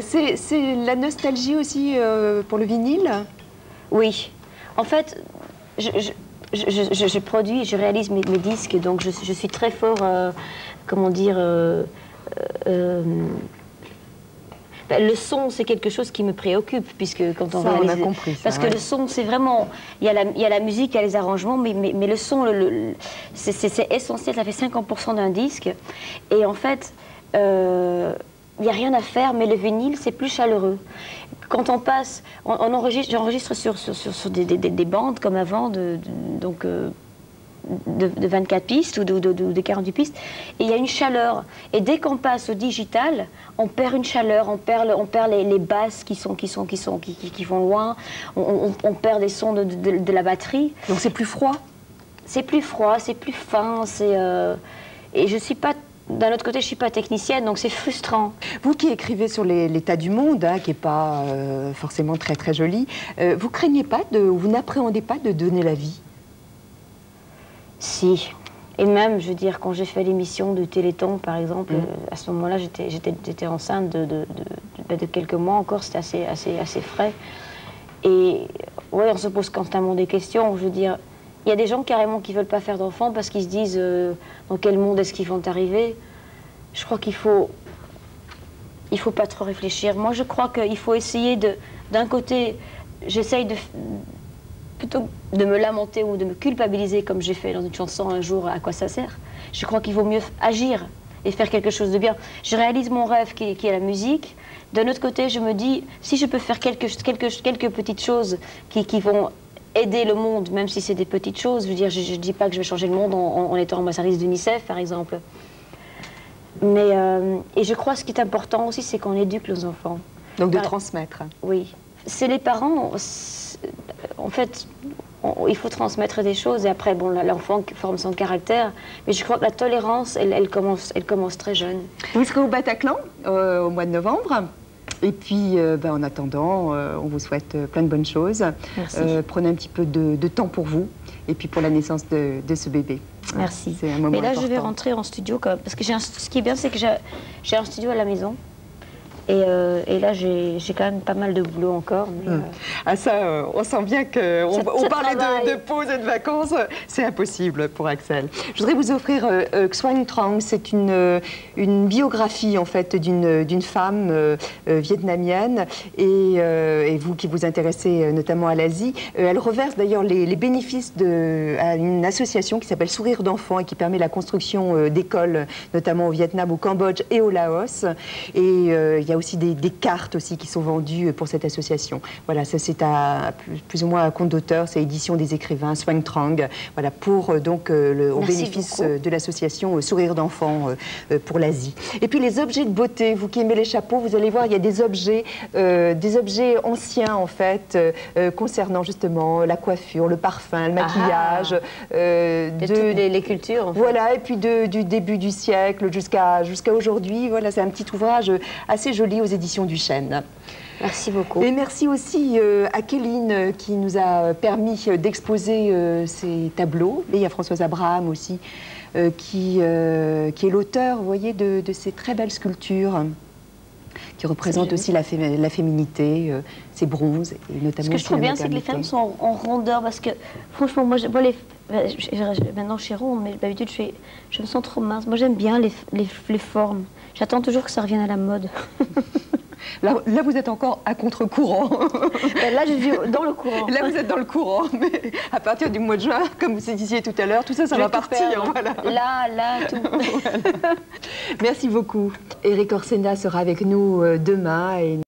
C'est la nostalgie aussi pour le vinyle? Oui. En fait, je produis, je réalise mes disques, donc je suis très fort, comment dire, le son, c'est quelque chose qui me préoccupe, puisque quand on réalise... on a compris ça, parce que le son, c'est vraiment... Il y a la musique, il y a les arrangements, mais le son, c'est essentiel, ça fait 50% d'un disque. Et en fait, il n'y a rien à faire, mais le vinyle, c'est plus chaleureux. Quand on passe... J'enregistre sur des bandes, comme avant, de 24 pistes ou de 48 pistes, et il y a une chaleur. Et dès qu'on passe au digital, on perd une chaleur, on perd les basses qui vont loin, on perd des sons de la batterie. Donc c'est plus froid? C'est plus froid, c'est plus fin, et je suis pas... D'un autre côté, je ne suis pas technicienne, donc c'est frustrant. Vous qui écrivez sur l'état du monde, hein, qui n'est pas forcément très très joli, vous craignez pas, vous n'appréhendez pas de donner la vie? Si. Et même, je veux dire, quand j'ai fait l'émission de Téléthon, par exemple, à ce moment-là, j'étais enceinte de quelques mois encore, c'était assez frais. Et ouais, on se pose constamment des questions. Je veux dire, il y a des gens carrément qui ne veulent pas faire d'enfants parce qu'ils se disent dans quel monde est-ce qu'ils vont arriver. Je crois qu'il faut pas trop réfléchir. Moi, je crois qu'il faut essayer d'un côté, j'essaye plutôt de me lamenter ou de me culpabiliser, comme j'ai fait dans une chanson un jour, à quoi ça sert. Je crois qu'il vaut mieux agir et faire quelque chose de bien. Je réalise mon rêve qui est la musique. D'un autre côté, je me dis, si je peux faire quelques petites choses qui vont aider le monde, même si c'est des petites choses, je veux dire, je ne dis pas que je vais changer le monde en étant ambassadrice d'UNICEF, par exemple. Mais, et je crois que ce qui est important aussi, c'est qu'on éduque nos enfants. Donc de transmettre. Oui. C'est les parents, en fait, il faut transmettre des choses et après, bon, l'enfant forme son caractère. Mais je crois que la tolérance, elle commence très jeune. Vous serez au Bataclan au mois de novembre. Et puis, en attendant, on vous souhaite plein de bonnes choses. Merci. Prenez un petit peu de temps pour vous et puis pour la naissance de ce bébé. Merci. C'est un moment Mais là, important. je vais rentrer en studio quand même, parce que ce qui est bien, c'est que j'ai un studio à la maison. Et là, j'ai quand même pas mal de boulot encore. Mais, Ah ça, on sent bien qu'on parlait de pause et de vacances. C'est impossible pour Axel. Je voudrais vous offrir Xuan Trang. C'est une biographie, en fait, d'une femme vietnamienne. Et vous qui vous intéressez notamment à l'Asie, elle reverse d'ailleurs les bénéfices à une association qui s'appelle Sourire d'enfants et qui permet la construction d'écoles, notamment au Vietnam, au Cambodge et au Laos. Et il y a aussi des cartes aussi qui sont vendues pour cette association. Voilà, ça c'est plus ou moins à compte d'auteur, c'est édition des écrivains, Xuan Trang, voilà, pour donc au bénéfice de l'association Sourire d'enfants pour l'Asie. Et puis les objets de beauté, vous qui aimez les chapeaux, vous allez voir, il y a des objets anciens en fait, concernant justement la coiffure, le parfum, le maquillage. De toutes les cultures en fait. Voilà, et puis du début du siècle jusqu'à aujourd'hui, voilà, c'est un petit ouvrage assez joli aux éditions du Chêne. Merci beaucoup. Et merci aussi à Kéline qui nous a permis d'exposer ces tableaux. Et il y a Françoise Abraham aussi qui est l'auteur, vous voyez, de ces très belles sculptures qui représentent aussi la féminité, ces bronzes. Et notamment ce que je trouve bien, c'est que les femmes sont en rondeur parce que franchement, moi, maintenant je suis ronde, mais d'habitude je me sens trop mince. Moi j'aime bien les formes. J'attends toujours que ça revienne à la mode. Là, vous êtes encore à contre-courant. Là, je suis dans le courant. Là, vous êtes dans le courant, mais à partir du mois de juin, comme vous disiez tout à l'heure, tout ça, ça va partir. Voilà. Là, tout. Voilà. Merci beaucoup. Éric Orsena sera avec nous demain.